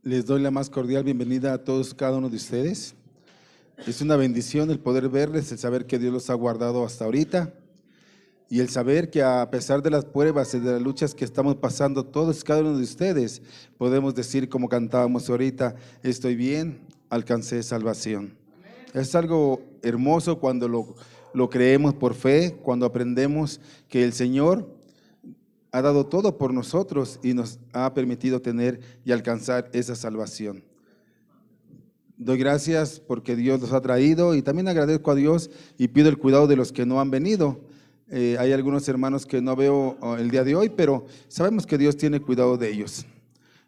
Les doy la más cordial bienvenida a todos, cada uno de ustedes. Es una bendición el poder verles, el saber que Dios los ha guardado hasta ahorita y el saber que a pesar de las pruebas y de las luchas que estamos pasando todos, cada uno de ustedes, podemos decir como cantábamos ahorita, estoy bien, alcancé salvación. Es algo hermoso cuando lo creemos por fe, cuando aprendemos que el Señor ha dado todo por nosotros y nos ha permitido tener y alcanzar esa salvación. Doy gracias porque Dios los ha traído y también agradezco a Dios y pido el cuidado de los que no han venido. Hay algunos hermanos que no veo el día de hoy, pero sabemos que Dios tiene cuidado de ellos.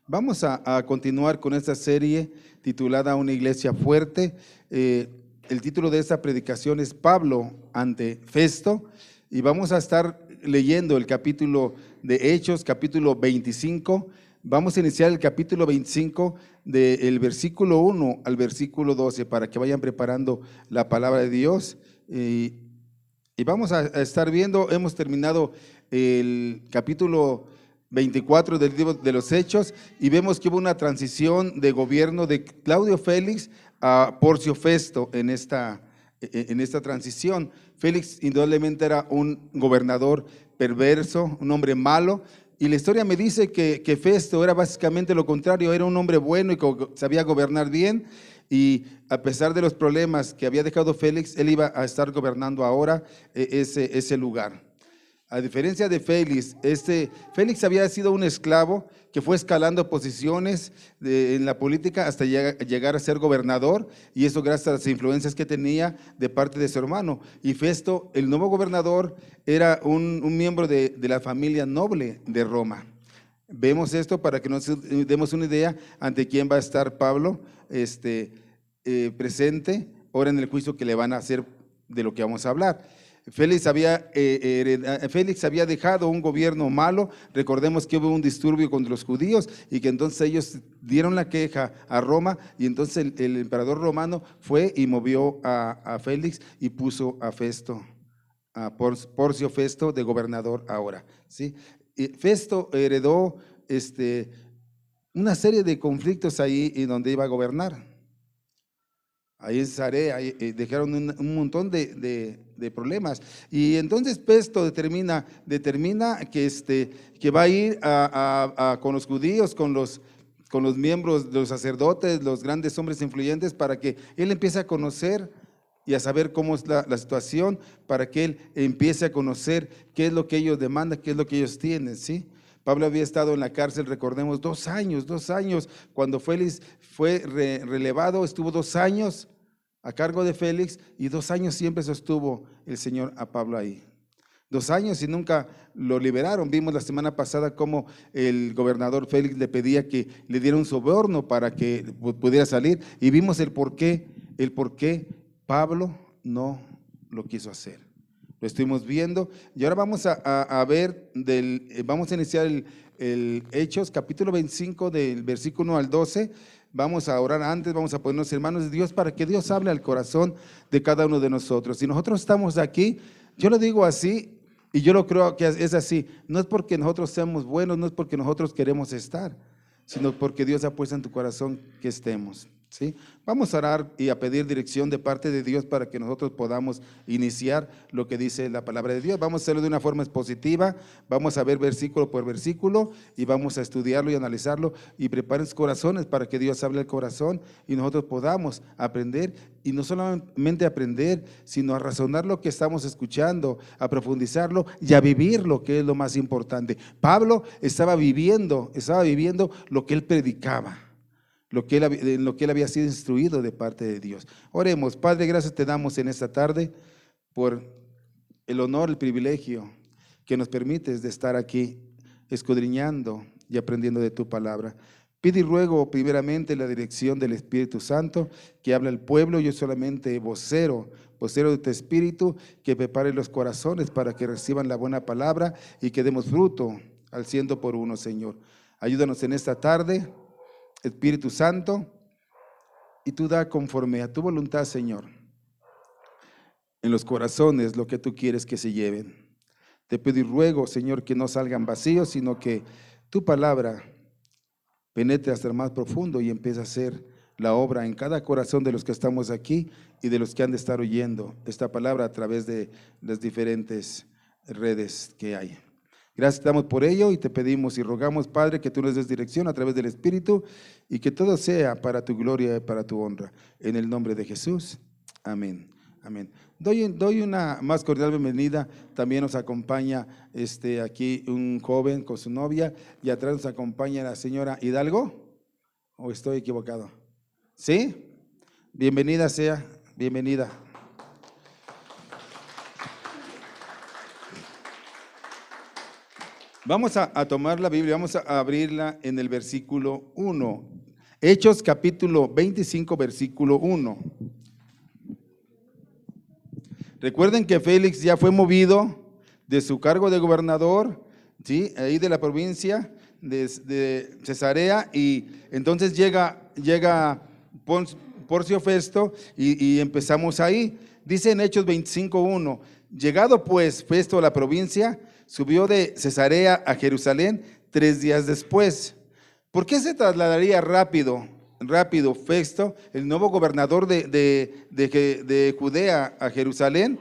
Vamos a continuar con esta serie titulada Una iglesia fuerte. El título de esta predicación es Pablo ante Festo y vamos a estar leyendo el capítulo de Hechos, capítulo 25. Vamos a iniciar el capítulo 25 del versículo 1 al versículo 12 para que vayan preparando la palabra de Dios. Y vamos a estar viendo, hemos terminado el capítulo 24 del libro de los Hechos y vemos que hubo una transición de gobierno de Claudio Félix a Porcio Festo en esta transición. Félix indudablemente era un gobernador perverso, un hombre malo, y la historia me dice que Festo era básicamente lo contrario, era un hombre bueno y sabía gobernar bien, y a pesar de los problemas que había dejado Félix, él iba a estar gobernando ahora ese lugar. A diferencia de Félix, Félix había sido un esclavo que fue escalando posiciones en la política hasta llegar a ser gobernador, y eso gracias a las influencias que tenía de parte de su hermano. Y Festo, el nuevo gobernador, era un miembro de la familia noble de Roma. Vemos esto para que nos demos una idea ante quién va a estar Pablo presente ahora en el juicio que le van a hacer de lo que vamos a hablar. Félix había dejado un gobierno malo. Recordemos que hubo un disturbio contra los judíos y que entonces ellos dieron la queja a Roma, y entonces el emperador romano fue y movió a Félix y puso a Festo, a Porcio Festo de gobernador ahora, ¿sí? Y Festo heredó una serie de conflictos ahí en donde iba a gobernar. Ahí en Cesarea dejaron un montón de problemas, y entonces Festo determina que va a ir con los judíos, con los miembros, los sacerdotes, los grandes hombres influyentes, para que él empiece a conocer y a saber cómo es la situación, para que él empiece a conocer qué es lo que ellos demandan, qué es lo que ellos tienen, ¿sí? Pablo había estado en la cárcel, recordemos, 2 años, cuando Félix fue relevado, estuvo 2 años a cargo de Félix, y 2 años siempre sostuvo el Señor a Pablo ahí. 2 años y nunca lo liberaron. Vimos la semana pasada cómo el gobernador Félix le pedía que le diera un soborno para que pudiera salir, y vimos el por qué Pablo no lo quiso hacer. Lo estuvimos viendo, y ahora vamos a ver, vamos a iniciar el Hechos, capítulo 25, del versículo 1 al 12. Vamos a orar antes, vamos a ponernos hermanos de Dios para que Dios hable al corazón de cada uno de nosotros. Si nosotros estamos aquí, yo lo digo así, y yo lo creo que es así, no es porque nosotros seamos buenos, no es porque nosotros queremos estar, sino porque Dios ha puesto en tu corazón que estemos, ¿sí? Vamos a orar y a pedir dirección de parte de Dios para que nosotros podamos iniciar lo que dice la palabra de Dios. Vamos a hacerlo de una forma expositiva, vamos a ver versículo por versículo y vamos a estudiarlo y analizarlo, y preparen sus corazones para que Dios hable al corazón y nosotros podamos aprender, y no solamente aprender, sino a razonar lo que estamos escuchando, a profundizarlo y a vivir lo que es lo más importante. Pablo estaba viviendo lo que él predicaba, en lo que él había sido instruido de parte de Dios. Oremos. Padre, gracias te damos en esta tarde por el honor, el privilegio que nos permites de estar aquí escudriñando y aprendiendo de tu palabra. Pido y ruego primeramente la dirección del Espíritu Santo que habla al pueblo. Yo solamente vocero de tu Espíritu, que prepare los corazones para que reciban la buena palabra y que demos fruto al 100 por 1, Señor. Ayúdanos en esta tarde, Espíritu Santo, y tú da conforme a tu voluntad, Señor, en los corazones lo que tú quieres que se lleven. Te pido y ruego, Señor, que no salgan vacíos, sino que tu palabra penetre hasta el más profundo y empiece a hacer la obra en cada corazón de los que estamos aquí y de los que han de estar oyendo esta palabra a través de las diferentes redes que hay. Gracias te damos por ello y te pedimos y rogamos, Padre, que tú nos des dirección a través del Espíritu y que todo sea para tu gloria y para tu honra. En el nombre de Jesús. Amén. Amén. Doy una más cordial bienvenida. También nos acompaña aquí un joven con su novia y atrás nos acompaña la señora Hidalgo. ¿O estoy equivocado? ¿Sí? Bienvenida sea, bienvenida. Vamos a tomar la Biblia, vamos a abrirla en el versículo 1. Hechos capítulo 25, versículo 1. Recuerden que Félix ya fue movido de su cargo de gobernador, ¿sí? Ahí de la provincia de Cesarea, y entonces llega Porcio Festo y empezamos ahí. Dice en Hechos 25:1, llegado pues Festo a la provincia, subió de Cesarea a Jerusalén 3 días después. ¿Por qué se trasladaría rápido Festo, el nuevo gobernador de Judea, a Jerusalén?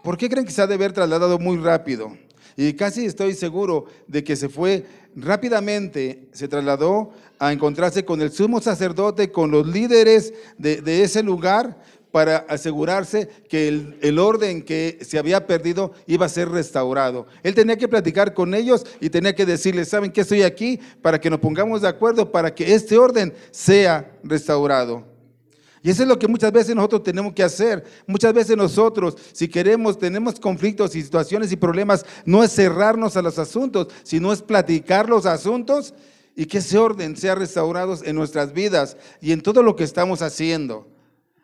¿Por qué creen que se ha de haber trasladado muy rápido? Y casi estoy seguro de que se fue rápidamente, se trasladó a encontrarse con el sumo sacerdote, con los líderes de ese lugar, para asegurarse que el orden que se había perdido iba a ser restaurado. Él tenía que platicar con ellos y tenía que decirles, ¿saben qué? Estoy aquí para que nos pongamos de acuerdo para que este orden sea restaurado. Y eso es lo que muchas veces nosotros tenemos que hacer. Muchas veces nosotros, si tenemos conflictos y situaciones y problemas, no es cerrarnos a los asuntos, sino es platicar los asuntos y que ese orden sea restaurado en nuestras vidas y en todo lo que estamos haciendo.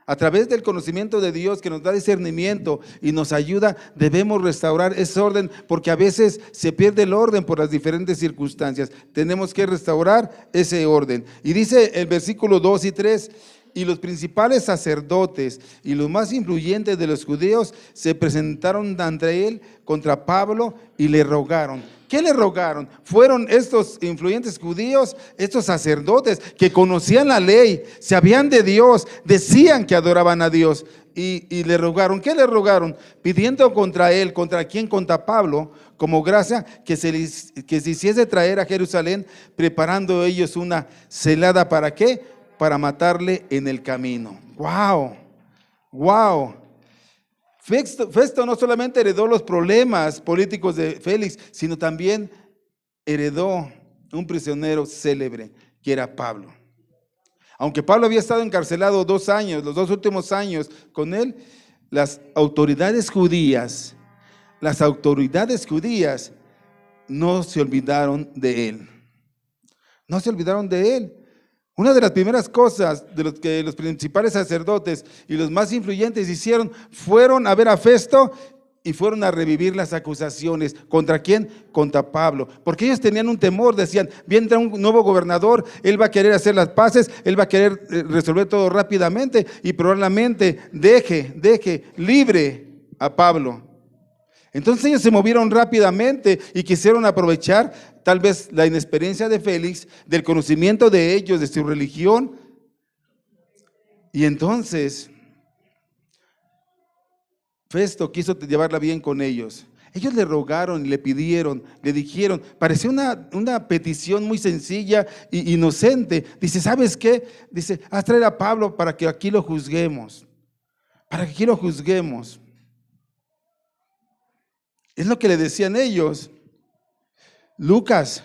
A través del conocimiento de Dios que nos da discernimiento y nos ayuda, debemos restaurar ese orden, porque a veces se pierde el orden por las diferentes circunstancias. Tenemos que restaurar ese orden. Y dice el versículo 2 y 3, y los principales sacerdotes y los más influyentes de los judíos se presentaron ante él contra Pablo y le rogaron. ¿Qué le rogaron? Fueron estos influyentes judíos, estos sacerdotes que conocían la ley, sabían de Dios, decían que adoraban a Dios y le rogaron. ¿Qué le rogaron? Pidiendo contra él, ¿contra quién? Contra Pablo, como gracia que se hiciese traer a Jerusalén, preparando ellos una celada. ¿Para qué? Para matarle en el camino. ¡Wow! ¡Wow! Festo no solamente heredó los problemas políticos de Félix, sino también heredó un prisionero célebre, que era Pablo. Aunque Pablo había estado encarcelado 2 años, los 2 últimos años con él, las autoridades judías no se olvidaron de él. No se olvidaron de él. Una de las primeras cosas de los que los principales sacerdotes y los más influyentes hicieron, fueron a ver a Festo y fueron a revivir las acusaciones. ¿Contra quién? Contra Pablo. Porque ellos tenían un temor, decían, vendrá un nuevo gobernador, él va a querer hacer las paces, él va a querer resolver todo rápidamente y probablemente deje libre a Pablo. Entonces ellos se movieron rápidamente y quisieron aprovechar tal vez la inexperiencia de Félix, del conocimiento de ellos, de su religión. Y entonces Festo quiso llevarla bien con ellos. Ellos le rogaron, le pidieron, le dijeron, parecía una petición muy sencilla e inocente. Dice, ¿sabes qué? Dice, haz traer a Pablo para que aquí lo juzguemos. Para que aquí lo juzguemos. Es lo que le decían ellos. Lucas,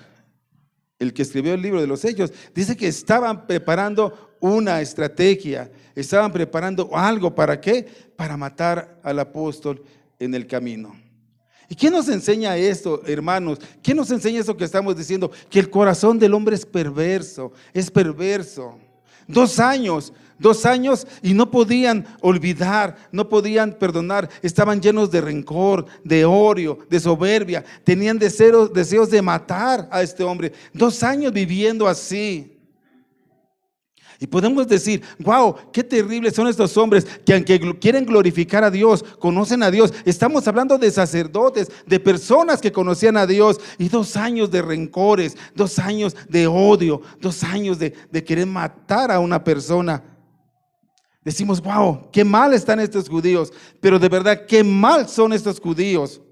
el que escribió el libro de los Hechos, dice que estaban preparando una estrategia, estaban preparando algo. ¿Para qué? Para matar al apóstol en el camino. ¿Y qué nos enseña esto, hermanos? ¿Qué nos enseña esto que estamos diciendo? Que el corazón del hombre es perverso, es perverso. 2 años y no podían olvidar, no podían perdonar, estaban llenos de rencor, de odio, de soberbia, tenían deseos de matar a este hombre. 2 años viviendo así. Y podemos decir, wow, qué terribles son estos hombres que aunque quieren glorificar a Dios, conocen a Dios. Estamos hablando de sacerdotes, de personas que conocían a Dios, y 2 años de rencores, 2 años de odio, 2 años de querer matar a una persona. Decimos, wow, qué mal están estos judíos, pero de verdad, qué mal son estos judíos.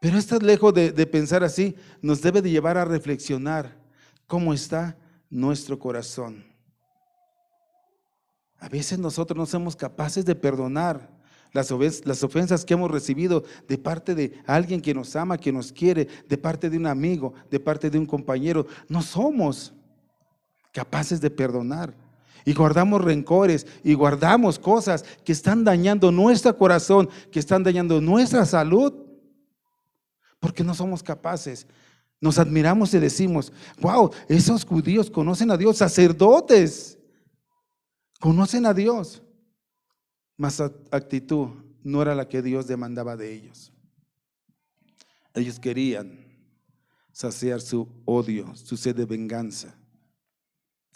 Pero esto, lejos de pensar así, nos debe de llevar a reflexionar cómo está nuestro corazón. A veces nosotros no somos capaces de perdonar las ofensas que hemos recibido de parte de alguien que nos ama, que nos quiere, de parte de un amigo, de parte de un compañero. No somos capaces de perdonar y guardamos rencores y guardamos cosas que están dañando nuestro corazón, que están dañando nuestra salud, porque no somos capaces. Nos admiramos y decimos, wow, esos judíos conocen a Dios, sacerdotes, conocen a Dios. Mas su actitud no era la que Dios demandaba de ellos. Ellos querían saciar su odio, su sed de venganza,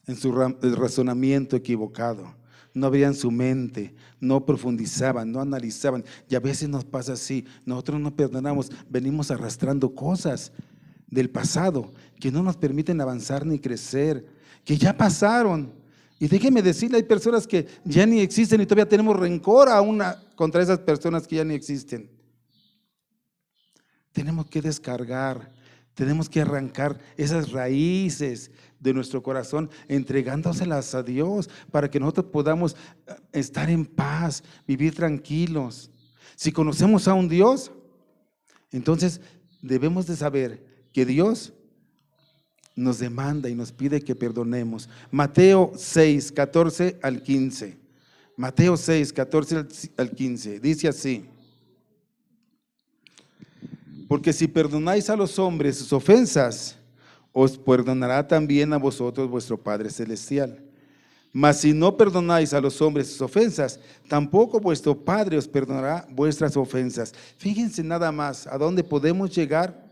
en su razonamiento equivocado. No abrían su mente, no profundizaban, no analizaban. Y a veces nos pasa así, nosotros no perdonamos, venimos arrastrando cosas del pasado que no nos permiten avanzar ni crecer, que ya pasaron. Y déjeme decirle, hay personas que ya ni existen y todavía tenemos rencor contra esas personas que ya ni existen. Tenemos que descargar, tenemos que arrancar esas raíces de nuestro corazón, entregándoselas a Dios para que nosotros podamos estar en paz, vivir tranquilos. Si conocemos a un Dios, entonces debemos de saber que Dios nos demanda y nos pide que perdonemos. Mateo 6, 14 al 15. Mateo 6, 14 al 15. Dice así: porque si perdonáis a los hombres sus ofensas, os perdonará también a vosotros vuestro Padre Celestial. Mas si no perdonáis a los hombres sus ofensas, tampoco vuestro Padre os perdonará vuestras ofensas. Fíjense nada más a dónde podemos llegar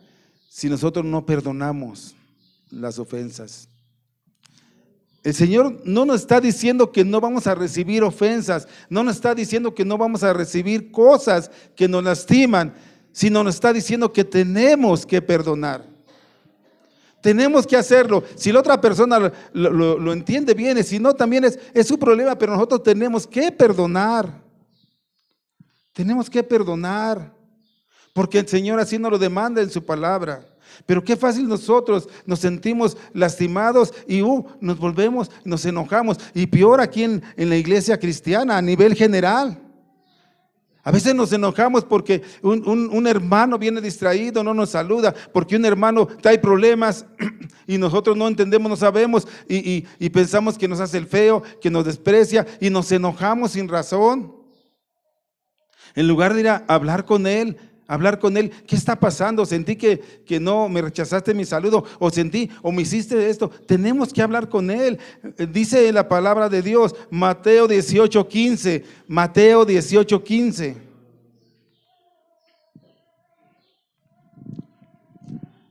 si nosotros no perdonamos las ofensas. El Señor no nos está diciendo que no vamos a recibir ofensas, no nos está diciendo que no vamos a recibir cosas que nos lastiman, sino nos está diciendo que tenemos que perdonar. Tenemos que hacerlo. Si la otra persona lo entiende bien, si no, también es su problema, pero nosotros tenemos que perdonar. Tenemos que perdonar, porque el Señor así nos lo demanda en su palabra. Pero qué fácil nosotros nos sentimos lastimados y nos volvemos, nos enojamos. Y peor aquí en la iglesia cristiana a nivel general. A veces nos enojamos porque un hermano viene distraído, no nos saluda, porque un hermano trae problemas y nosotros no entendemos, no sabemos y pensamos que nos hace el feo, que nos desprecia y nos enojamos sin razón. En lugar de ir a hablar con él, ¿qué está pasando? Sentí que no me rechazaste mi saludo, o me hiciste esto. Tenemos que hablar con él. Dice la palabra de Dios, Mateo 18:15. Mateo 18:15.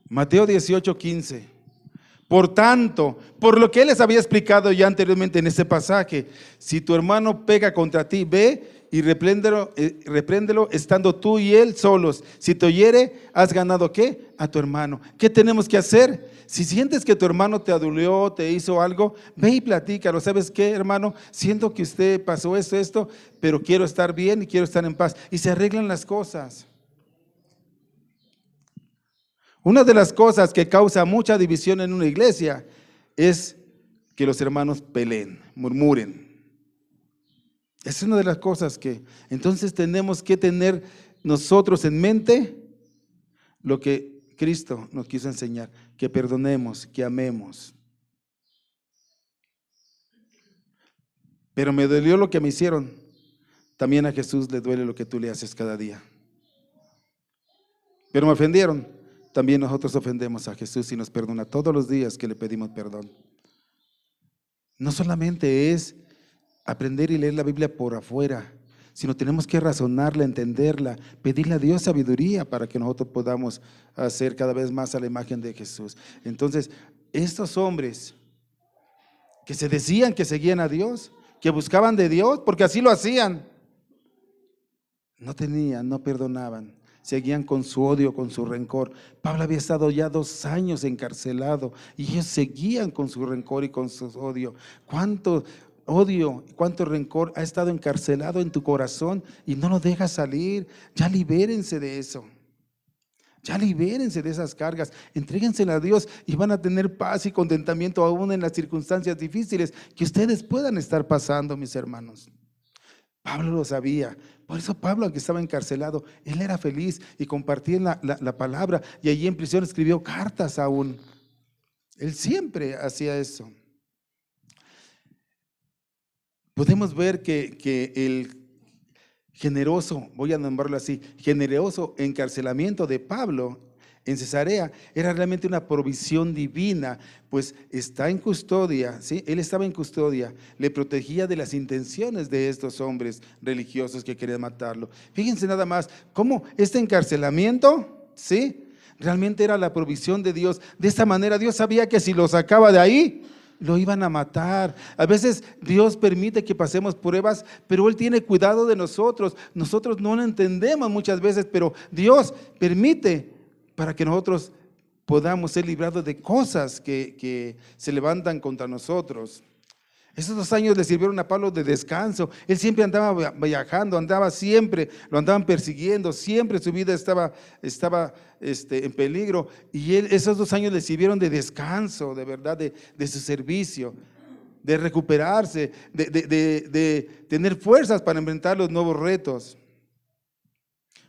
Mateo 18:15. Por tanto, por lo que él les había explicado ya anteriormente en este pasaje, si tu hermano peca contra ti, ve y repréndelo estando tú y él solos. Si te oyere, has ganado ¿qué? A tu hermano. ¿Qué tenemos que hacer? Si sientes que tu hermano te aduló, te hizo algo, ve y platícalo. ¿Sabes qué, hermano? Siento que usted pasó esto, pero quiero estar bien y quiero estar en paz. Y se arreglan las cosas. Una de las cosas que causa mucha división en una iglesia es que los hermanos peleen, murmuren. Es una de las cosas que entonces tenemos que tener nosotros en mente lo que Cristo nos quiso enseñar, que perdonemos, que amemos. Pero me dolió lo que me hicieron. También a Jesús le duele lo que tú le haces cada día. Pero me ofendieron. También nosotros ofendemos a Jesús y nos perdona todos los días que le pedimos perdón. No solamente es aprender y leer la Biblia por afuera, sino tenemos que razonarla, entenderla, pedirle a Dios sabiduría para que nosotros podamos hacer cada vez más a la imagen de Jesús. Entonces, estos hombres que se decían que seguían a Dios, que buscaban de Dios, porque así lo hacían. No tenían, no perdonaban, seguían con su odio, con su rencor. Pablo había estado ya 2 años encarcelado y ellos seguían con su rencor y con su odio. ¿Cuánto odio, cuánto rencor ha estado encarcelado en tu corazón y no lo dejas salir? Ya libérense de eso. Ya libérense de esas cargas, entréguensela a Dios y van a tener paz y contentamiento aún en las circunstancias difíciles que ustedes puedan estar pasando, mis hermanos. Pablo lo sabía, por eso Pablo, aunque estaba encarcelado, él era feliz y compartía la palabra, y allí en prisión escribió cartas aún. Él siempre hacía eso. Podemos ver que el generoso, voy a nombrarlo así, generoso encarcelamiento de Pablo en Cesarea era realmente una provisión divina, pues está en custodia, ¿sí? Él estaba en custodia, le protegía de las intenciones de estos hombres religiosos que querían matarlo. Fíjense nada más cómo este encarcelamiento, ¿sí?, realmente era la provisión de Dios. De esta manera Dios sabía que si lo sacaba de ahí, lo iban a matar. A veces Dios permite que pasemos pruebas, pero Él tiene cuidado de nosotros. Nosotros no lo entendemos muchas veces, pero Dios permite para que nosotros podamos ser librados de cosas que se levantan contra nosotros. Esos 2 años le sirvieron a Pablo de descanso. Él siempre andaba viajando, andaba siempre, lo andaban persiguiendo, siempre su vida estaba en peligro. Y esos 2 años le sirvieron de descanso, de verdad, de su servicio, de recuperarse, de tener fuerzas para enfrentar los nuevos retos.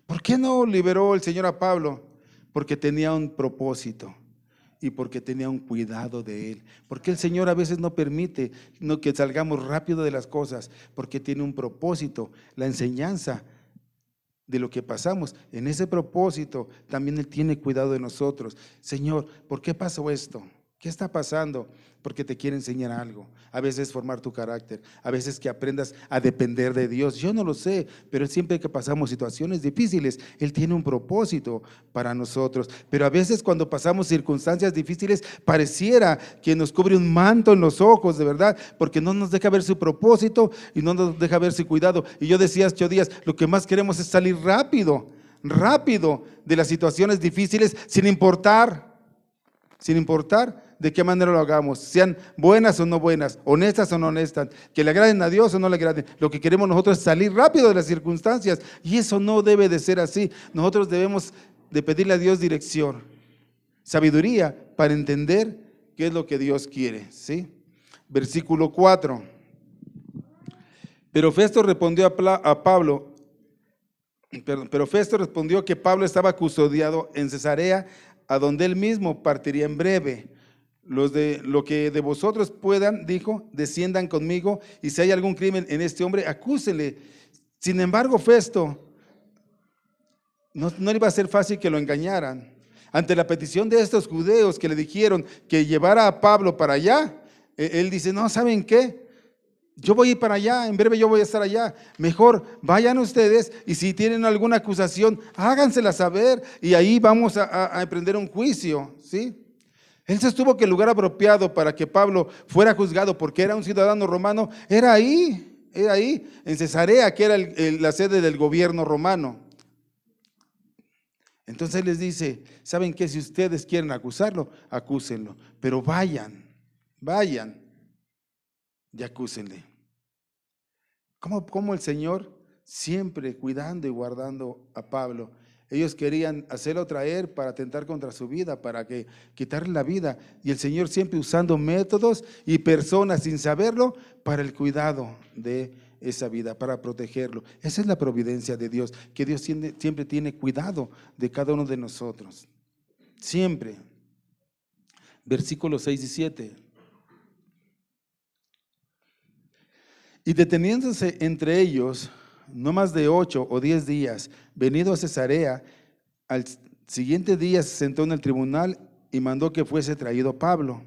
¿Por qué no liberó el Señor a Pablo? Porque tenía un propósito. Y porque tenía un cuidado de él. Porque el Señor a veces no permite que salgamos rápido de las cosas, porque tiene un propósito, la enseñanza de lo que pasamos. En ese propósito también Él tiene cuidado de nosotros. Señor, ¿por qué pasó esto? ¿Qué está pasando? Porque te quiere enseñar algo. A veces formar tu carácter, a veces que aprendas a depender de Dios. Yo no lo sé, pero siempre que pasamos situaciones difíciles, Él tiene un propósito para nosotros. Pero a veces cuando pasamos circunstancias difíciles, pareciera que nos cubre un manto en los ojos, de verdad, porque no nos deja ver su propósito y no nos deja ver su cuidado. Y yo decía hace 8 días, lo que más queremos es salir rápido de las situaciones difíciles, sin importar de qué manera lo hagamos, sean buenas o no buenas, honestas o no honestas, que le agraden a Dios o no le agraden. Lo que queremos nosotros es salir rápido de las circunstancias, y eso no debe de ser así. Nosotros debemos de pedirle a Dios dirección, sabiduría para entender qué es lo que Dios quiere, ¿sí? Versículo 4. Pero Festo respondió que Pablo estaba custodiado en Cesarea, a donde él mismo partiría en breve. Lo que de vosotros puedan, dijo, desciendan conmigo, y si hay algún crimen en este hombre, acúsenle. Sin embargo, Festo no le iba a ser fácil que lo engañaran. Ante la petición de estos judeos que le dijeron que llevara a Pablo para allá, él dice, no, ¿saben qué? Yo voy a ir para allá, en breve yo voy a estar allá. Mejor vayan ustedes, y si tienen alguna acusación, hágansela saber, y ahí vamos a emprender un juicio, ¿sí? Él sostuvo que el lugar apropiado para que Pablo fuera juzgado, porque era un ciudadano romano, era ahí, en Cesarea, que era la sede del gobierno romano. Entonces les dice, ¿saben qué? Si ustedes quieren acusarlo, acúsenlo, pero vayan y acúsenle. ¿Cómo el Señor siempre cuidando y guardando a Pablo? Ellos querían hacerlo traer para atentar contra su vida, para quitarle la vida, y el Señor siempre usando métodos y personas sin saberlo para el cuidado de esa vida, para protegerlo. Esa es la providencia de Dios, que Dios siempre tiene cuidado de cada uno de nosotros, siempre. Versículos 6 y 7. Y deteniéndose entre ellos no más de 8 o 10 días, venido a Cesarea, al siguiente día se sentó en el tribunal y mandó que fuese traído Pablo.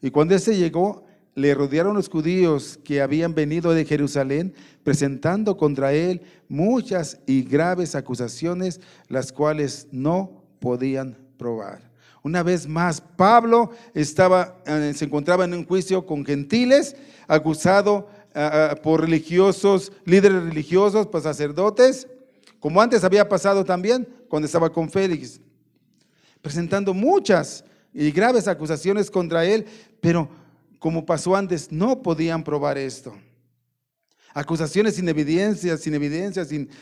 Y cuando éste llegó, le rodearon los judíos que habían venido de Jerusalén, presentando contra él muchas y graves acusaciones, las cuales no podían probar. Una vez más, Pablo se encontraba en un juicio con gentiles, acusado por religiosos, líderes religiosos, por sacerdotes, como antes había pasado también cuando estaba con Félix, presentando muchas y graves acusaciones contra él, pero como pasó antes, no podían probar esto. Acusaciones sin evidencias,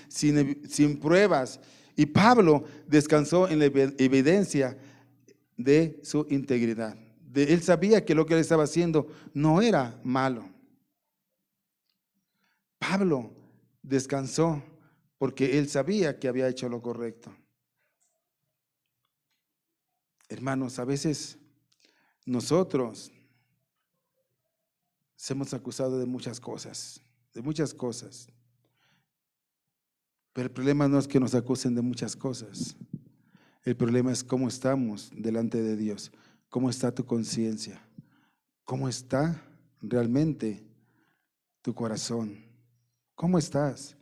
sin pruebas. Y Pablo descansó en la evidencia de su integridad. Él sabía que lo que él estaba haciendo no era malo. Pablo descansó porque él sabía que había hecho lo correcto. Hermanos, a veces nosotros somos acusados de muchas cosas, pero el problema no es que nos acusen de muchas cosas. El problema es cómo estamos delante de Dios, cómo está tu conciencia, cómo está realmente tu corazón, cómo estás.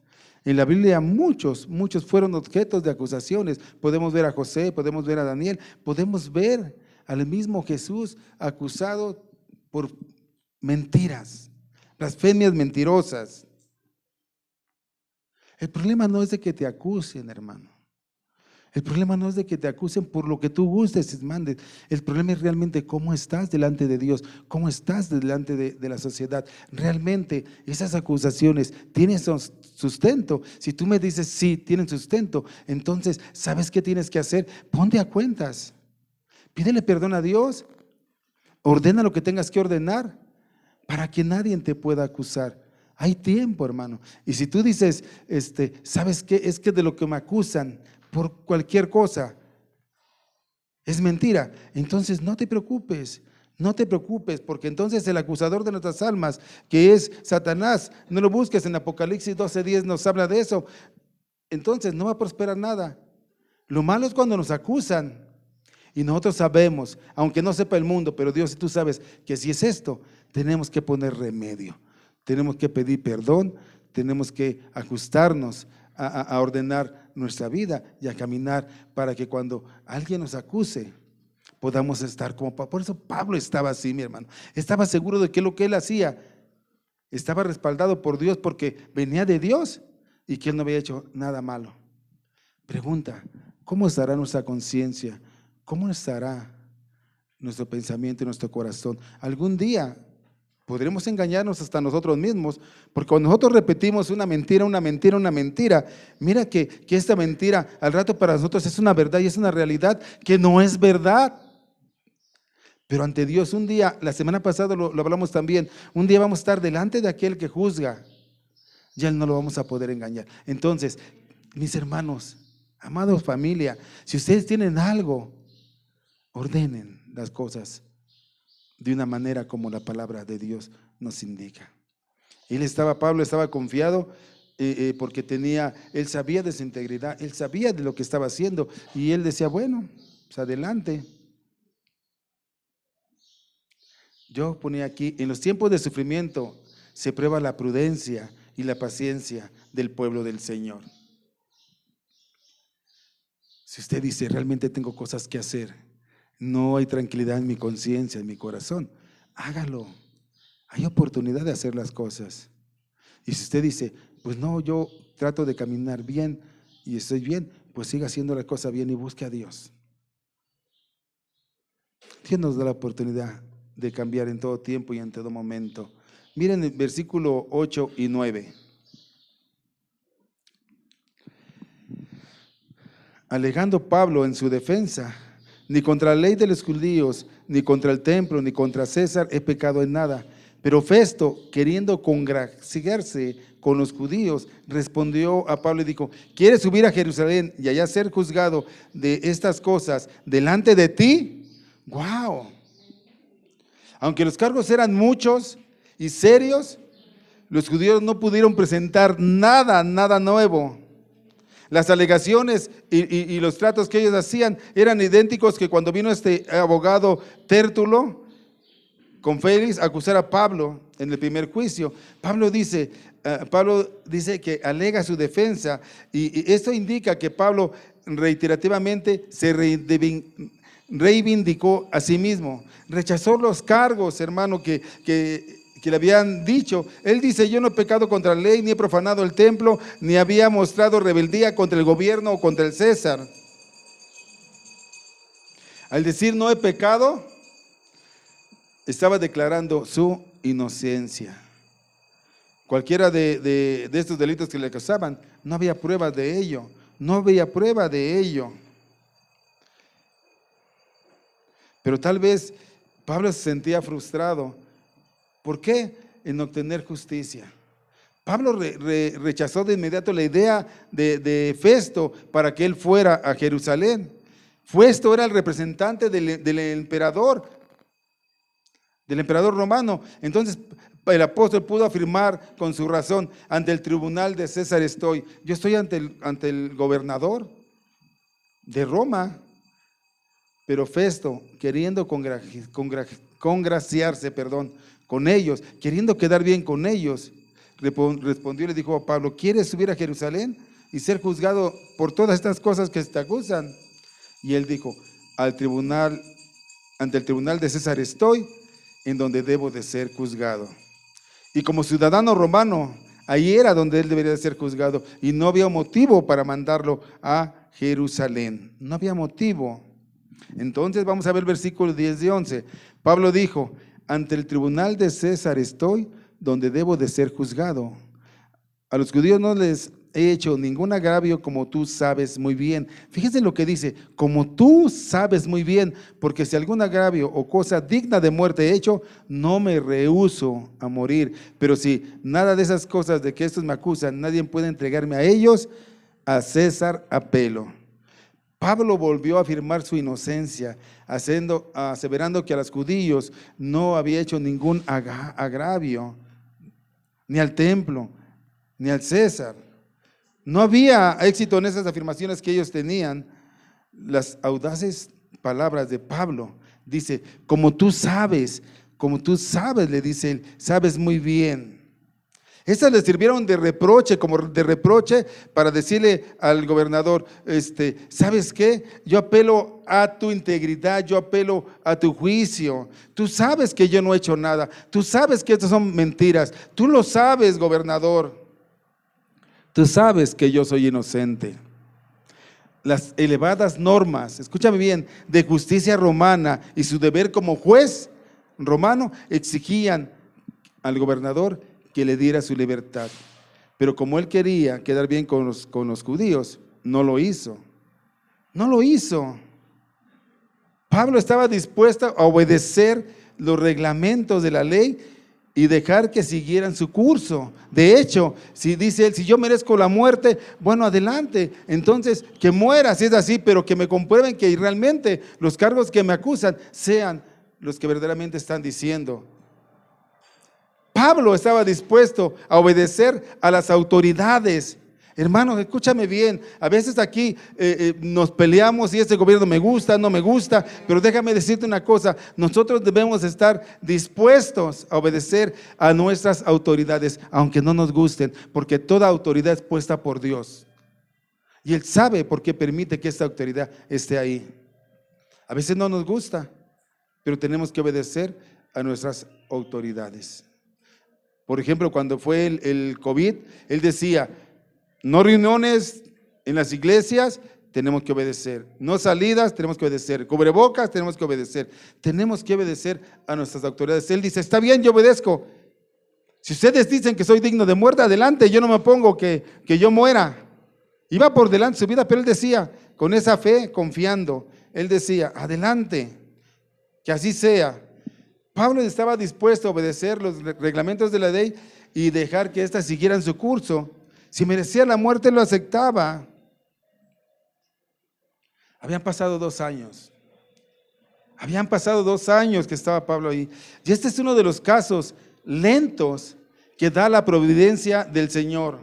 En la Biblia muchos fueron objetos de acusaciones. Podemos ver a José, podemos ver a Daniel, podemos ver al mismo Jesús acusado por mentiras, blasfemias mentirosas. El problema no es de que te acusen, hermano. El problema no es de que te acusen por lo que tú gustes y mandes. El problema es realmente cómo estás delante de Dios, cómo estás delante de la sociedad. Realmente esas acusaciones tienen sustento. Si tú me dices sí, tienen sustento, entonces ¿sabes qué tienes que hacer? Ponte a cuentas. Pídele perdón a Dios. Ordena lo que tengas que ordenar para que nadie te pueda acusar. Hay tiempo, hermano. Y si tú dices, ¿sabes qué? Es que de lo que me acusan por cualquier cosa es mentira, entonces no te preocupes, porque entonces el acusador de nuestras almas, que es Satanás, no lo busques, en Apocalipsis 12:10 nos habla de eso, entonces no va a prosperar nada. Lo malo es cuando nos acusan y nosotros sabemos, aunque no sepa el mundo, pero Dios, tú sabes que si es esto, tenemos que poner remedio, tenemos que pedir perdón, tenemos que ajustarnos a ordenar nuestra vida y a caminar para que cuando alguien nos acuse podamos estar como Pablo. Por eso Pablo estaba así, mi hermano, estaba seguro de que lo que él hacía estaba respaldado por Dios porque venía de Dios y que él no había hecho nada malo. Pregunta, ¿cómo estará nuestra conciencia? ¿Cómo estará nuestro pensamiento y nuestro corazón? Algún día podremos engañarnos hasta nosotros mismos, porque cuando nosotros repetimos una mentira, mira que esta mentira al rato para nosotros es una verdad y es una realidad que no es verdad. Pero ante Dios un día, la semana pasada lo hablamos también, un día vamos a estar delante de aquel que juzga y Él no lo vamos a poder engañar. Entonces, mis hermanos, amados familia, si ustedes tienen algo, ordenen las cosas de una manera como la palabra de Dios nos indica. Pablo estaba confiado porque él sabía de su integridad, él sabía de lo que estaba haciendo y él decía, bueno, pues adelante. Yo ponía aquí, en los tiempos de sufrimiento se prueba la prudencia y la paciencia del pueblo del Señor. Si usted dice, realmente tengo cosas que hacer, no hay tranquilidad en mi conciencia, en mi corazón, hágalo. Hay oportunidad de hacer las cosas. Y si usted dice, pues no, yo trato de caminar bien y estoy bien, pues siga haciendo la cosa bien y busque a Dios. Dios nos da la oportunidad de cambiar en todo tiempo y en todo momento. Miren el versículo 8 y 9. Alegando Pablo en su defensa, ni contra la ley de los judíos, ni contra el templo, ni contra César he pecado en nada. Pero Festo, queriendo congraciarse con los judíos, respondió a Pablo y dijo, ¿quieres subir a Jerusalén y allá ser juzgado de estas cosas delante de ti? ¡Wow! Aunque los cargos eran muchos y serios, los judíos no pudieron presentar nada nuevo. Las alegaciones y los tratos que ellos hacían eran idénticos que cuando vino este abogado Tértulo con Félix a acusar a Pablo en el primer juicio. Pablo dice que alega su defensa y esto indica que Pablo reiterativamente se reivindicó a sí mismo, rechazó los cargos, hermano, que le habían dicho. Él dice: yo no he pecado contra la ley, ni he profanado el templo, ni había mostrado rebeldía contra el gobierno o contra el César. Al decir no he pecado, estaba declarando su inocencia. Cualquiera de estos delitos que le acusaban, no había prueba de ello, no había prueba de ello. Pero tal vez Pablo se sentía frustrado. ¿Por qué? En obtener justicia. Pablo rechazó de inmediato la idea de Festo para que él fuera a Jerusalén. Festo era el representante del emperador romano. Entonces el apóstol pudo afirmar con su razón: ante el tribunal de César estoy. Yo estoy ante el gobernador de Roma. Pero Festo, queriendo congraciarse con ellos, queriendo quedar bien con ellos, respondió y le dijo a Pablo: ¿quieres subir a Jerusalén y ser juzgado por todas estas cosas que te acusan? Y él dijo: ante el tribunal de César estoy, en donde debo de ser juzgado. Y como ciudadano romano, ahí era donde él debería de ser juzgado, y no había motivo para mandarlo a Jerusalén. No había motivo. Entonces vamos a ver el versículo 10 y 11. Pablo dijo: ante el tribunal de César estoy, donde debo de ser juzgado. A los judíos no les he hecho ningún agravio, como tú sabes muy bien. Fíjense lo que dice: como tú sabes muy bien, porque si algún agravio o cosa digna de muerte he hecho, no me rehúso a morir. Pero si nada de esas cosas de que estos me acusan, nadie puede entregarme a ellos, a César apelo. Pablo volvió a afirmar su inocencia, aseverando que a los judíos no había hecho ningún agravio, ni al templo, ni al César. No había éxito en esas afirmaciones que ellos tenían. Las audaces palabras de Pablo, dice: como tú sabes, le dice él, sabes muy bien. Estas le sirvieron de reproche, para decirle al gobernador: ¿sabes qué? Yo apelo a tu integridad, yo apelo a tu juicio. Tú sabes que yo no he hecho nada, tú sabes que estas son mentiras, tú lo sabes, gobernador. Tú sabes que yo soy inocente. Las elevadas normas, escúchame bien, de justicia romana y su deber como juez romano exigían al gobernador que le diera su libertad. Pero como él quería quedar bien con los judíos, no lo hizo. No lo hizo. Pablo estaba dispuesto a obedecer los reglamentos de la ley y dejar que siguieran su curso. De hecho, si dice él: si yo merezco la muerte, bueno, adelante, entonces que muera si es así, pero que me comprueben que realmente los cargos que me acusan sean los que verdaderamente están diciendo. Pablo estaba dispuesto a obedecer a las autoridades. Hermanos, escúchame bien, a veces aquí nos peleamos y este gobierno me gusta, no me gusta, pero déjame decirte una cosa: nosotros debemos estar dispuestos a obedecer a nuestras autoridades, aunque no nos gusten, porque toda autoridad es puesta por Dios. Y Él sabe por qué permite que esta autoridad esté ahí. A veces no nos gusta, pero tenemos que obedecer a nuestras autoridades. Por ejemplo, cuando fue el COVID, él decía: no reuniones en las iglesias, tenemos que obedecer. No salidas, tenemos que obedecer. Cubrebocas, tenemos que obedecer. Tenemos que obedecer a nuestras autoridades. Él dice: está bien, yo obedezco. Si ustedes dicen que soy digno de muerte, adelante, yo no me pongo que yo muera. Iba por delante su vida, pero él decía, con esa fe, confiando, él decía: adelante, que así sea. Pablo estaba dispuesto a obedecer los reglamentos de la ley y dejar que éstas siguieran su curso. Si merecía la muerte, lo aceptaba. Habían pasado 2 años. Habían pasado 2 años que estaba Pablo ahí. Y este es uno de los casos lentos que da la providencia del Señor,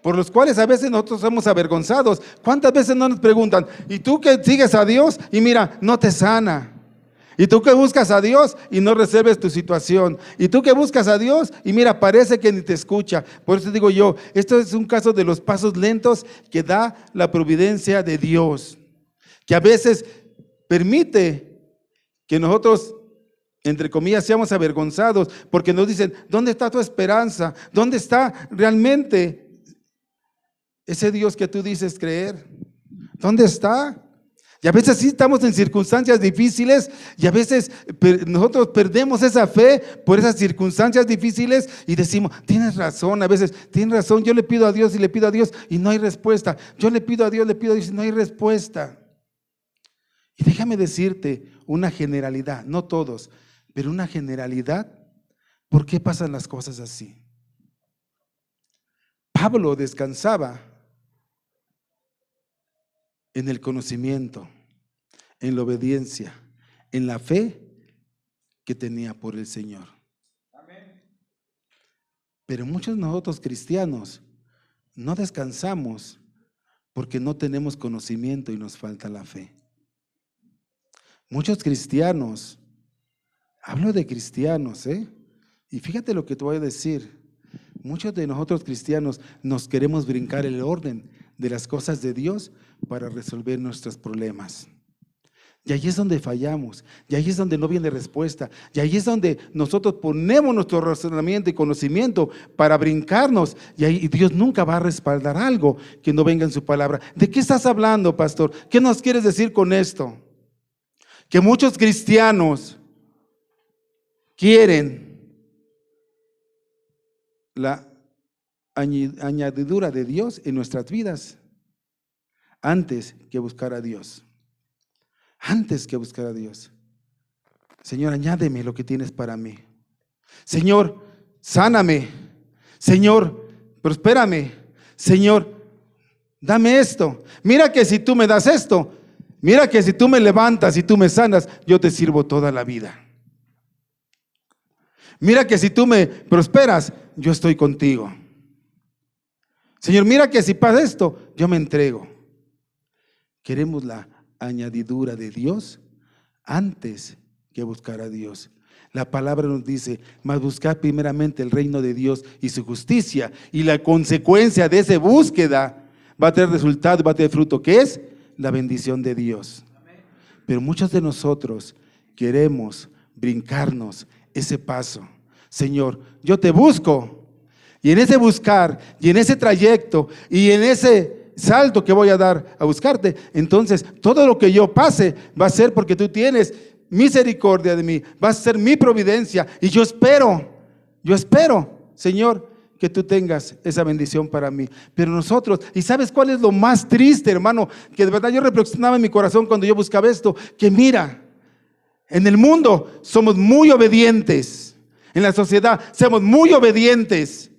por los cuales a veces nosotros somos avergonzados. ¿Cuántas veces no nos preguntan: ¿y tú que sigues a Dios? Y mira, no te sana. Y tú que buscas a Dios y no resuelves tu situación. Y tú que buscas a Dios y mira, parece que ni te escucha. Por eso digo yo, esto es un caso de los pasos lentos que da la providencia de Dios. Que a veces permite que nosotros, entre comillas, seamos avergonzados, porque nos dicen, ¿dónde está tu esperanza? ¿Dónde está realmente ese Dios que tú dices creer? ¿Dónde está? Y a veces sí estamos en circunstancias difíciles y a veces nosotros perdemos esa fe por esas circunstancias difíciles y decimos, tienes razón, a veces tienes razón, yo le pido a Dios y le pido a Dios y no hay respuesta. Yo le pido a Dios y no hay respuesta. Y déjame decirte una generalidad, no todos, pero una generalidad, ¿por qué pasan las cosas así? Pablo descansaba en el conocimiento, en la obediencia, en la fe que tenía por el Señor. Amén. Pero muchos de nosotros cristianos no descansamos porque no tenemos conocimiento y nos falta la fe. Muchos cristianos, hablo de cristianos, y fíjate lo que te voy a decir, muchos de nosotros cristianos nos queremos brincar el orden de las cosas de Dios para resolver nuestros problemas. Y ahí es donde fallamos, y ahí es donde no viene respuesta, y ahí es donde nosotros ponemos nuestro razonamiento y conocimiento para brincarnos, y ahí Dios nunca va a respaldar algo que no venga en su palabra. ¿De qué estás hablando, pastor? ¿Qué nos quieres decir con esto? Que muchos cristianos quieren la añadidura de Dios en nuestras vidas antes que buscar a Dios. Antes que buscar a Dios. Señor, añádeme lo que tienes para mí. Señor, sáname. Señor, prospérame. Señor, dame esto. Mira que si tú me das esto, mira que si tú me levantas y tú me sanas, yo te sirvo toda la vida. Mira que si tú me prosperas, yo estoy contigo. Señor, mira que si pasa esto, yo me entrego. Queremos la añadidura de Dios antes que buscar a Dios. La palabra nos dice, mas buscar primeramente el reino de Dios y su justicia, y la consecuencia de esa búsqueda va a tener resultado, va a tener fruto, que es la bendición de Dios. Pero muchos de nosotros queremos brincarnos ese paso. Señor, yo te busco, y en ese buscar, y en ese trayecto, y en ese salto que voy a dar a buscarte, entonces todo lo que yo pase va a ser porque tú tienes misericordia de mí, va a ser mi providencia, y yo espero, Señor, que tú tengas esa bendición para mí. Pero nosotros, ¿y sabes cuál es lo más triste, hermano? Que de verdad yo reflexionaba en mi corazón cuando yo buscaba esto, que mira, en el mundo somos muy obedientes, en la sociedad somos muy obedientes,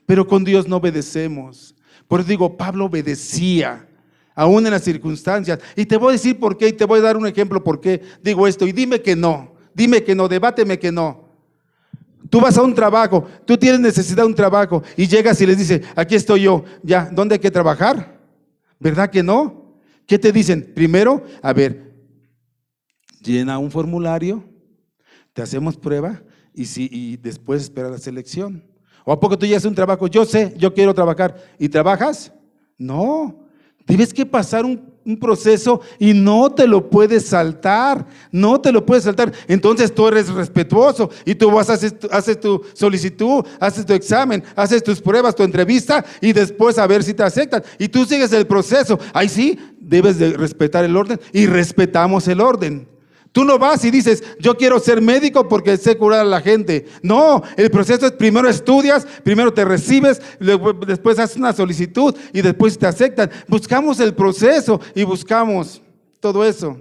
pero con Dios no obedecemos. Por eso digo, Pablo obedecía, aún en las circunstancias. Y te voy a decir por qué, y te voy a dar un ejemplo por qué digo esto. Y dime que no, debáteme que no. Tú vas a un trabajo, tú tienes necesidad de un trabajo, y llegas y les dices, aquí estoy yo, ya, ¿dónde hay que trabajar? ¿Verdad que no? ¿Qué te dicen? Primero, a ver, llena un formulario, te hacemos prueba, y después espera la selección. ¿O a poco tú ya haces un trabajo? Yo sé, yo quiero trabajar. ¿Y trabajas? No, tienes que pasar un proceso y no te lo puedes saltar, no te lo puedes saltar. Entonces tú eres respetuoso y tú vas, haces tu solicitud, haces tu examen, haces tus pruebas, tu entrevista, y después a ver si te aceptan. Y tú sigues el proceso. Ahí sí, debes de respetar el orden, y respetamos el orden. Tú no vas y dices, yo quiero ser médico porque sé curar a la gente. No, el proceso es primero estudias, primero te recibes, después haces una solicitud y después te aceptan. Buscamos el proceso y buscamos todo eso.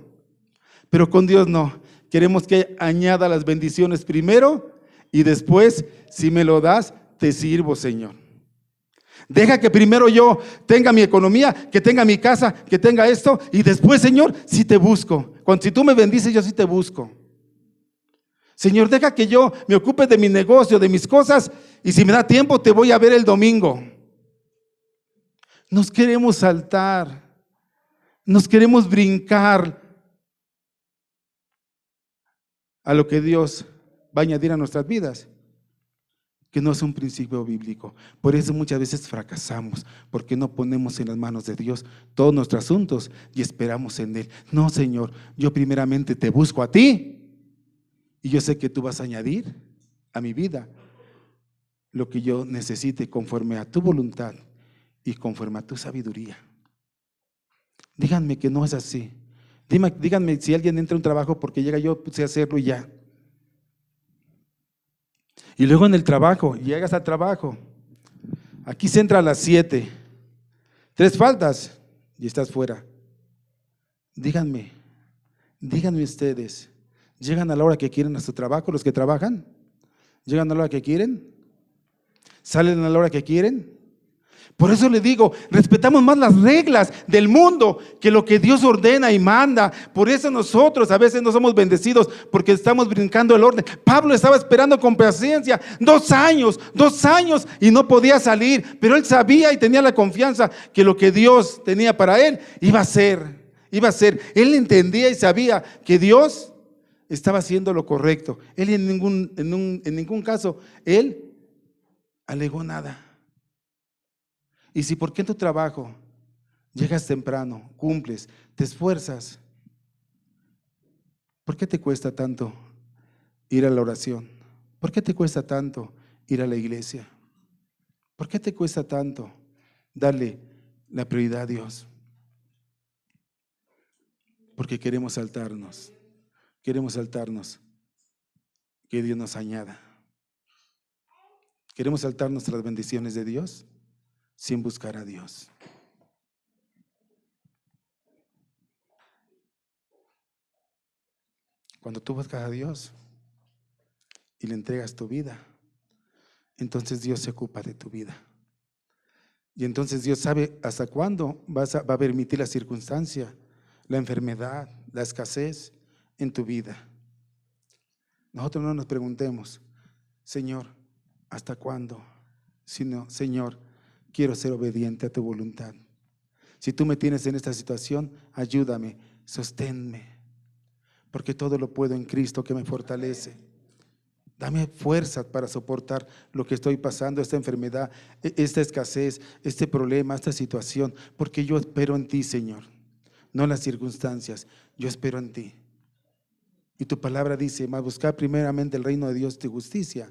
Pero con Dios no. Queremos que añada las bendiciones primero y después, si me lo das, te sirvo, Señor. Deja que primero yo tenga mi economía, que tenga mi casa, que tenga esto, y después, Señor, sí te busco. Si tú me bendices, yo sí te busco. Señor, deja que yo me ocupe de mi negocio, de mis cosas, y si me da tiempo te voy a ver el domingo. Nos queremos saltar, nos queremos brincar a lo que Dios va a añadir a nuestras vidas. que no es un principio bíblico. Por eso muchas veces fracasamos, porque no ponemos en las manos de Dios todos nuestros asuntos y esperamos en Él. No, Señor, yo primeramente te busco a ti y yo sé que tú vas a añadir a mi vida lo que yo necesite conforme a tu voluntad y conforme a tu sabiduría. Díganme que no es así. Díganme si alguien entra a un trabajo porque llega, yo sé hacerlo y ya. Y luego en el trabajo, llegas al trabajo, aquí se entra a las 7, 3 faltas y estás fuera. Díganme ustedes, ¿llegan a la hora que quieren a su trabajo los que trabajan? ¿Llegan a la hora que quieren? ¿Salen a la hora que quieren? Por eso le digo, respetamos más las reglas del mundo que lo que Dios ordena y manda. Por eso nosotros a veces no somos bendecidos, porque estamos brincando el orden. Pablo estaba esperando con paciencia 2 años y no podía salir, pero él sabía y tenía la confianza que lo que Dios tenía para él iba a ser. Él entendía y sabía que Dios estaba haciendo lo correcto. Él en ningún caso, él alegó nada. Y si por qué en tu trabajo llegas temprano, cumples, te esfuerzas, ¿por qué te cuesta tanto ir a la oración? ¿Por qué te cuesta tanto ir a la iglesia? ¿Por qué te cuesta tanto darle la prioridad a Dios? Porque queremos saltarnos que Dios nos añada. Queremos saltarnos las bendiciones de Dios sin buscar a Dios. Cuando tú buscas a Dios y le entregas tu vida, entonces Dios se ocupa de tu vida. Y entonces Dios sabe hasta cuándo va a permitir la circunstancia, la enfermedad, la escasez en tu vida. Nosotros no nos preguntemos, Señor, ¿hasta cuándo? Sino, Señor, quiero ser obediente a tu voluntad. Si tú me tienes en esta situación, ayúdame, sosténme, porque todo lo puedo en Cristo que me fortalece. Dame fuerza para soportar lo que estoy pasando, esta enfermedad, esta escasez, este problema, esta situación, porque yo espero en ti, Señor, no en las circunstancias, yo espero en ti. Y tu palabra dice, mas buscar primeramente el reino de Dios, tu justicia,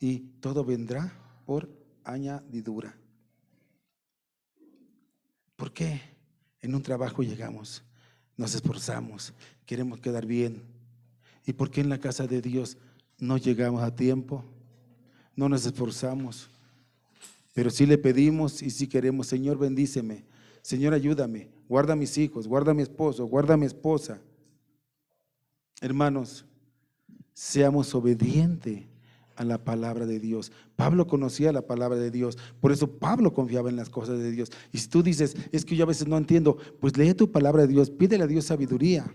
y todo vendrá por añadidura. ¿Por qué en un trabajo llegamos, nos esforzamos, queremos quedar bien? ¿Y por qué en la casa de Dios no llegamos a tiempo? No nos esforzamos, pero sí le pedimos y sí queremos, Señor, bendíceme, Señor, ayúdame, guarda a mis hijos, guarda a mi esposo, guarda a mi esposa. Hermanos, seamos obedientes a la palabra de Dios. Pablo conocía la palabra de Dios, por eso Pablo confiaba en las cosas de Dios. Y si tú dices, es que yo a veces no entiendo, pues lee tu palabra de Dios, pídele a Dios sabiduría.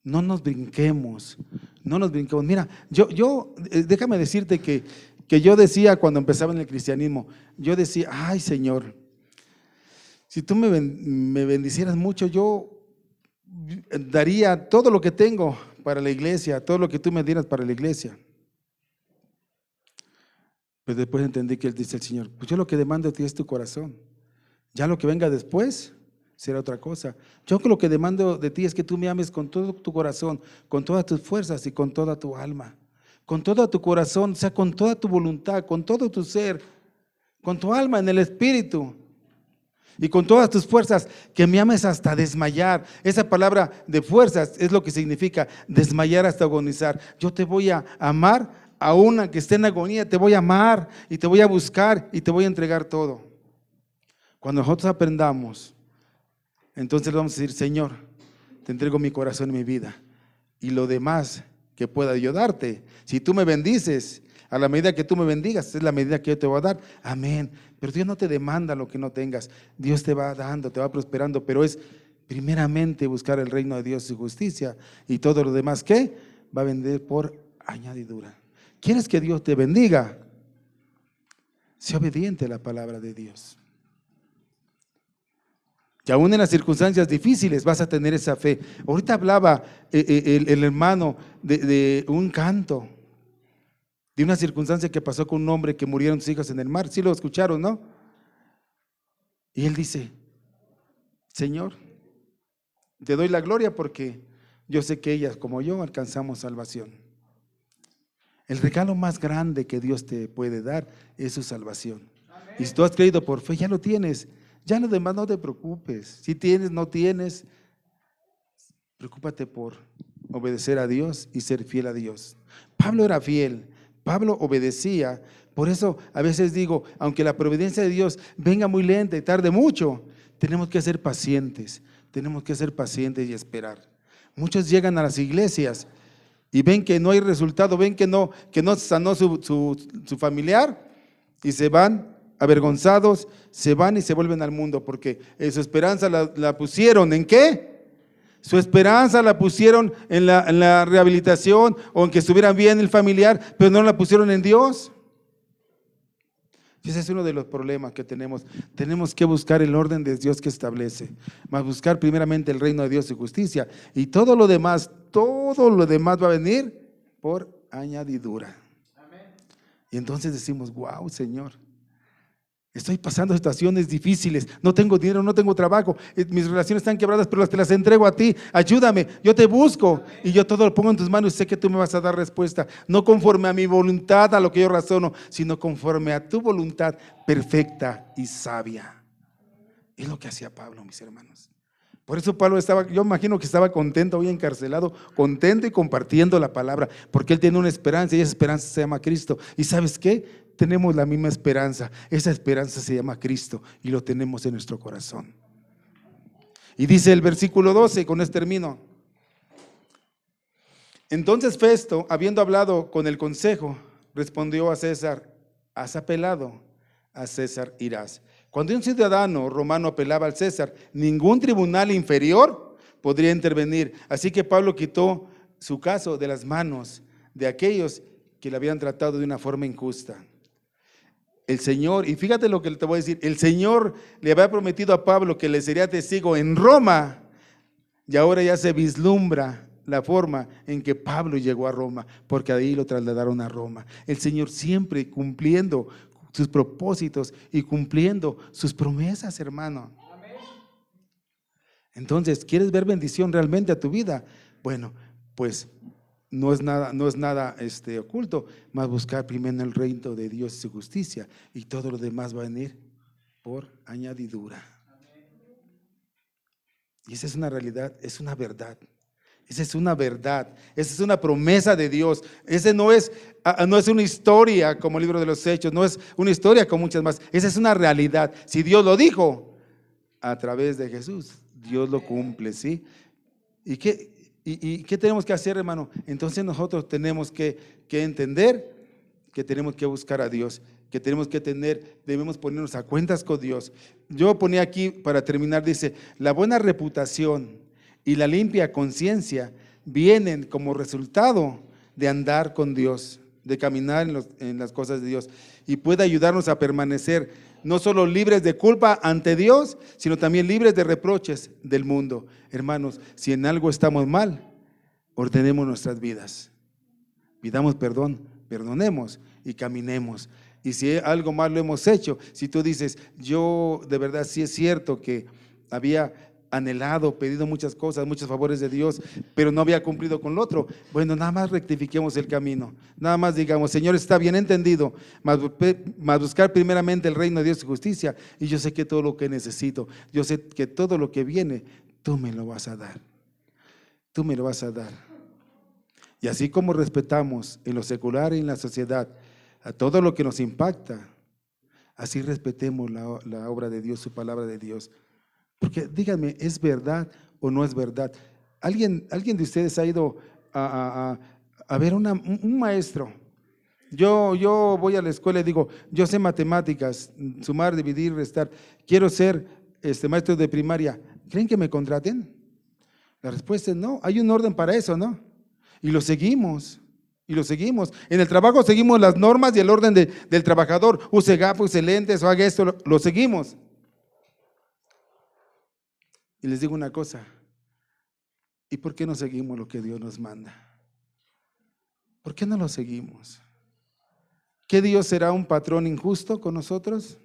No nos brinquemos. Mira, déjame decirte que yo decía cuando empezaba en el cristianismo, yo decía, ay Señor, si tú me bendicieras mucho, yo daría todo lo que tengo para la iglesia, todo lo que tú me dieras para la iglesia. Pero después entendí que él dice el Señor, pues yo lo que demando de ti es tu corazón. Ya lo que venga después será otra cosa. Yo lo que demando de ti es que tú me ames con todo tu corazón, con todas tus fuerzas y con toda tu alma. Con todo tu corazón, o sea, con toda tu voluntad, con todo tu ser, con tu alma en el espíritu. Y con todas tus fuerzas, que me ames hasta desmayar. Esa palabra de fuerzas es lo que significa desmayar hasta agonizar. Yo te voy a amar a una que esté en agonía, te voy a amar y te voy a buscar y te voy a entregar todo. Cuando nosotros aprendamos, entonces le vamos a decir, Señor, te entrego mi corazón y mi vida y lo demás que pueda yo darte. Si tú me bendices, a la medida que tú me bendigas, es la medida que yo te voy a dar. Amén. Pero Dios no te demanda lo que no tengas. Dios te va dando, te va prosperando, pero es primeramente buscar el reino de Dios y su justicia, y todo lo demás, ¿qué? Va a venir por añadidura. ¿Quieres que Dios te bendiga? Sé obediente a la palabra de Dios. Y aún en las circunstancias difíciles vas a tener esa fe. Ahorita hablaba el hermano de un canto. de una circunstancia que pasó con un hombre que murieron sus hijos en el mar. Sí lo escucharon, ¿no? Y él dice, Señor, te doy la gloria porque yo sé que ellas como yo alcanzamos salvación. El regalo más grande que Dios te puede dar es su salvación. Y si tú has creído por fe, ya lo tienes. Ya lo demás no te preocupes. Si tienes, no tienes, preocúpate por obedecer a Dios y ser fiel a Dios. Pablo era fiel, Pablo obedecía. Por eso a veces digo, aunque la providencia de Dios venga muy lenta y tarde mucho, tenemos que ser pacientes y esperar. Muchos llegan a las iglesias y ven que no hay resultado, ven que no sanó su familiar y se van avergonzados, se van y se vuelven al mundo, porque su esperanza la pusieron ¿en qué? Su esperanza la pusieron en la rehabilitación o en que estuvieran bien el familiar, pero no la pusieron en Dios. Y ese es uno de los problemas que tenemos. Tenemos que buscar el orden de Dios que establece, más buscar primeramente el reino de Dios y justicia, y todo lo demás va a venir por añadidura. Y entonces decimos, wow, Señor, estoy pasando situaciones difíciles, no tengo dinero, no tengo trabajo, mis relaciones están quebradas, pero te las entrego a ti, ayúdame, yo te busco y yo todo lo pongo en tus manos y sé que tú me vas a dar respuesta, no conforme a mi voluntad, a lo que yo razono, sino conforme a tu voluntad perfecta y sabia. Es lo que hacía Pablo, mis hermanos. Por eso Pablo yo imagino que estaba contento, hoy encarcelado, contento y compartiendo la palabra, porque él tiene una esperanza y esa esperanza se llama Cristo. ¿Y sabes qué? Tenemos la misma esperanza, esa esperanza se llama Cristo y lo tenemos en nuestro corazón. Y dice el versículo 12, con este termino. Entonces Festo, habiendo hablado con el consejo, respondió a César, has apelado, a César irás. Cuando un ciudadano romano apelaba al César, ningún tribunal inferior podría intervenir. Así que Pablo quitó su caso de las manos de aquellos que le habían tratado de una forma injusta. El Señor, y fíjate lo que te voy a decir, el Señor le había prometido a Pablo que le sería testigo en Roma, y ahora ya se vislumbra la forma en que Pablo llegó a Roma, porque ahí lo trasladaron a Roma. El Señor siempre cumpliendo sus propósitos y cumpliendo sus promesas, hermano. Entonces, ¿quieres ver bendición realmente a tu vida? Bueno, pues no es nada oculto, más buscar primero el reino de Dios y su justicia, y todo lo demás va a venir por añadidura. Y esa es una realidad, es una verdad. Esa es una verdad, esa es una promesa de Dios. Ese no es una historia como el libro de los Hechos, no es una historia como muchas más. Esa es una realidad. Si Dios lo dijo a través de Jesús, Dios lo cumple, ¿sí? ¿Y qué tenemos que hacer, hermano? Entonces nosotros tenemos que entender que tenemos que buscar a Dios, que debemos ponernos a cuentas con Dios. Yo ponía aquí, para terminar, dice, la buena reputación y la limpia conciencia vienen como resultado de andar con Dios, de caminar en las cosas de Dios, y puede ayudarnos a permanecer no solo libres de culpa ante Dios, sino también libres de reproches del mundo. Hermanos, si en algo estamos mal, ordenemos nuestras vidas, pidamos perdón, perdonemos y caminemos. Y si algo mal lo hemos hecho, si tú dices, yo de verdad sí es cierto que había anhelado, pedido muchas cosas, muchos favores de Dios, pero no había cumplido con lo otro, bueno, nada más rectifiquemos el camino, nada más digamos, Señor, está bien entendido, mas buscar primeramente el reino de Dios y justicia, y yo sé que todo lo que necesito, yo sé que todo lo que viene, tú me lo vas a dar, tú me lo vas a dar. Y así como respetamos en lo secular y en la sociedad a todo lo que nos impacta, así respetemos la obra de Dios, su palabra de Dios. Porque díganme, ¿es verdad o no es verdad? ¿Alguien de ustedes ha ido a ver un maestro? Yo voy a la escuela y digo, yo sé matemáticas, sumar, dividir, restar, quiero ser maestro de primaria. ¿Creen que me contraten? La respuesta es no, hay un orden para eso, ¿no? Y lo seguimos. Y lo seguimos. En el trabajo seguimos las normas y el orden del trabajador. Use gafas, use lentes o haga esto, lo seguimos. Y les digo una cosa, ¿y por qué no seguimos lo que Dios nos manda? ¿Por qué no lo seguimos? ¿Qué Dios será un patrón injusto con nosotros?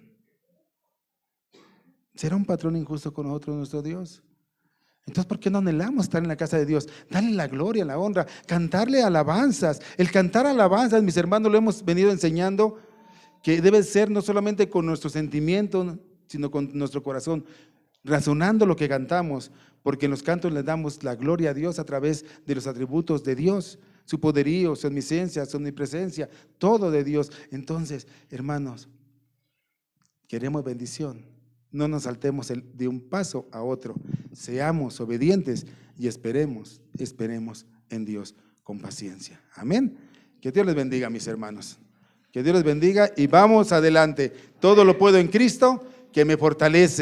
¿Será un patrón injusto con nosotros nuestro Dios? Entonces, ¿por qué no anhelamos estar en la casa de Dios? Darle la gloria, la honra, cantarle alabanzas. El cantar alabanzas, mis hermanos, lo hemos venido enseñando, que debe ser no solamente con nuestros sentimientos, sino con nuestro corazón, razonando lo que cantamos, porque en los cantos le damos la gloria a Dios a través de los atributos de Dios, su poderío, su omnisciencia, su omnipresencia, todo de Dios. Entonces, hermanos, queremos bendición. No nos saltemos de un paso a otro. Seamos obedientes y esperemos en Dios con paciencia. Amén. Que Dios les bendiga, mis hermanos. Que Dios les bendiga y vamos adelante. Todo lo puedo en Cristo que me fortalece.